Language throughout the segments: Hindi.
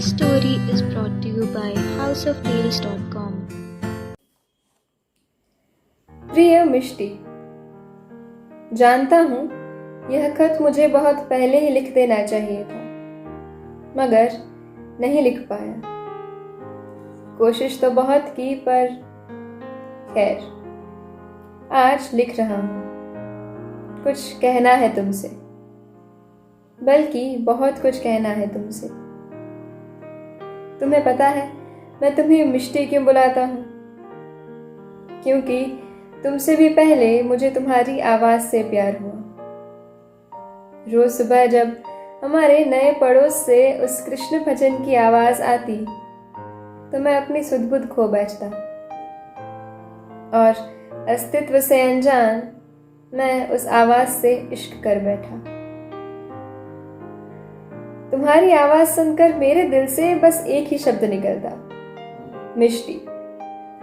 This story is brought to you by houseoftales.com. प्रिय मिष्टी, जानता हूँ यह खत मुझे बहुत पहले ही लिख देना चाहिए था, मगर नहीं लिख पाया। कोशिश तो बहुत की, पर खैर आज लिख रहा हूँ। कुछ कहना है तुमसे, बल्कि बहुत कुछ कहना है तुमसे। तुम्हें पता है मैं तुम्हें मिष्टी क्यों बुलाता हूँ? क्योंकि तुमसे भी पहले मुझे तुम्हारी आवाज से प्यार हुआ। रोज सुबह जब हमारे नए पड़ोस से उस कृष्ण भजन की आवाज आती तो मैं अपनी सुध-बुध खो बैठता, और अस्तित्व से अनजान मैं उस आवाज से इश्क कर बैठा। तुम्हारी आवाज सुनकर मेरे दिल से बस एक ही शब्द निकलता, मिष्टी।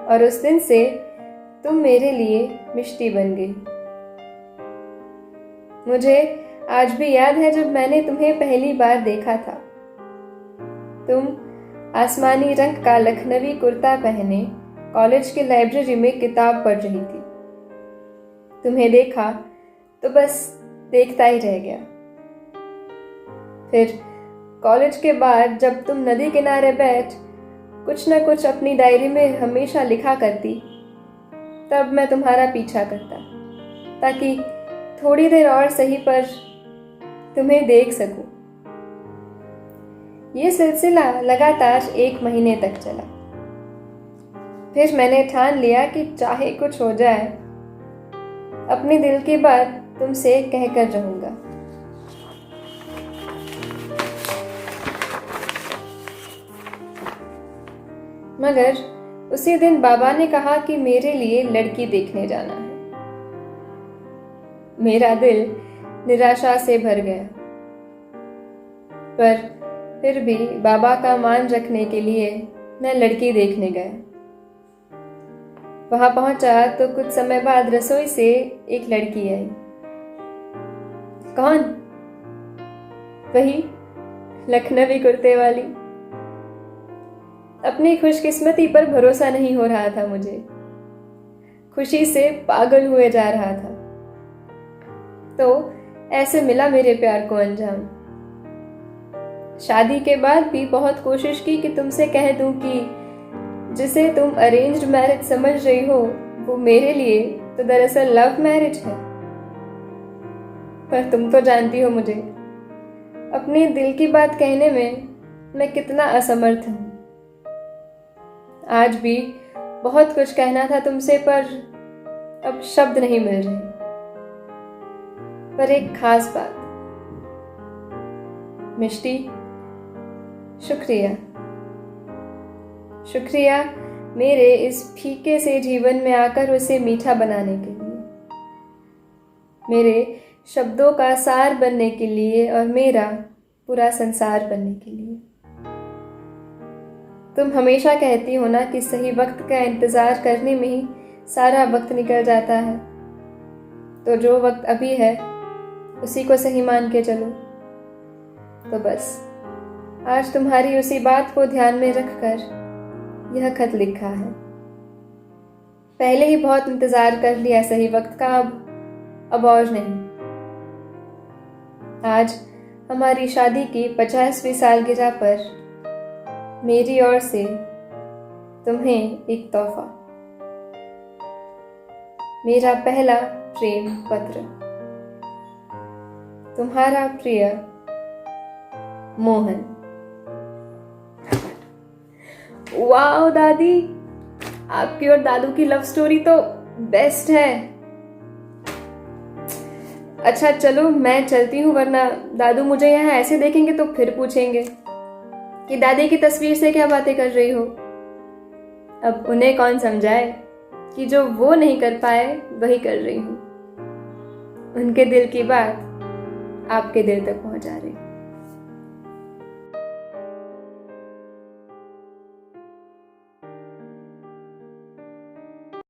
और उस दिन से तुम मेरे लिए मिष्टी बन गई। मुझे आज भी याद है जब मैंने तुम्हें पहली बार देखा था। तुम आसमानी रंग का लखनवी कुर्ता पहने कॉलेज की लाइब्रेरी में किताब पढ़ रही थी। तुम्हें देखा तो बस देखता ही रह गया। फिर कॉलेज के बाद जब तुम नदी किनारे बैठ कुछ न कुछ अपनी डायरी में हमेशा लिखा करती, तब मैं तुम्हारा पीछा करता ताकि थोड़ी देर और सही पर तुम्हें देख सकूं। ये सिलसिला लगातार 1 महीने तक चला। फिर मैंने ठान लिया कि चाहे कुछ हो जाए, अपने दिल की बात तुमसे कहकर रहूंगा। मगर उसी दिन बाबा ने कहा कि मेरे लिए लड़की देखने जाना है। मेरा दिल निराशा से भर गया, पर फिर भी बाबा का मान रखने के लिए मैं लड़की देखने गया। वहां पहुंचा तो कुछ समय बाद रसोई से एक लड़की आई। कौन? वही लखनवी कुर्ते वाली। अपनी खुशकिस्मती पर भरोसा नहीं हो रहा था मुझे। खुशी से पागल हुए जा रहा था। तो ऐसे मिला मेरे प्यार को अंजाम। शादी के बाद भी बहुत कोशिश की कि तुमसे कह दूं कि जिसे तुम अरेंज्ड मैरिज समझ रही हो वो मेरे लिए तो दरअसल लव मैरिज है। पर तुम तो जानती हो मुझे, अपने दिल की बात कहने में मैं कितना असमर्थ हूं। आज भी बहुत कुछ कहना था तुमसे, पर अब शब्द नहीं मिल रहे। पर एक खास बात, मिष्टी, शुक्रिया। शुक्रिया मेरे इस फीके से जीवन में आकर उसे मीठा बनाने के लिए, मेरे शब्दों का सार बनने के लिए और मेरा पूरा संसार बनने के लिए। तुम हमेशा कहती हो ना कि सही वक्त का इंतजार करने में ही सारा वक्त निकल जाता है। तो जो वक्त अभी है उसी को सही मान के चलो। तो बस आज तुम्हारी उसी बात को ध्यान में रखकर यह खत लिखा है। पहले ही बहुत इंतजार कर लिया सही वक्त का, अब और नहीं। आज हमारी शादी की 50वीं सालगिरह पर मेरी ओर से तुम्हें एक तोहफा, मेरा पहला प्रेम पत्र। तुम्हारा प्रिय मोहन। वाह दादी, आपकी और दादू की लव स्टोरी तो बेस्ट है। अच्छा चलो मैं चलती हूँ, वरना दादू मुझे यहाँ ऐसे देखेंगे तो फिर पूछेंगे कि दादी की तस्वीर से क्या बातें कर रही हो। अब उन्हें कौन समझाए कि जो वो नहीं कर पाए वही कर रही हूं। उनके दिल की बात आपके दिल तक पहुंचा रही।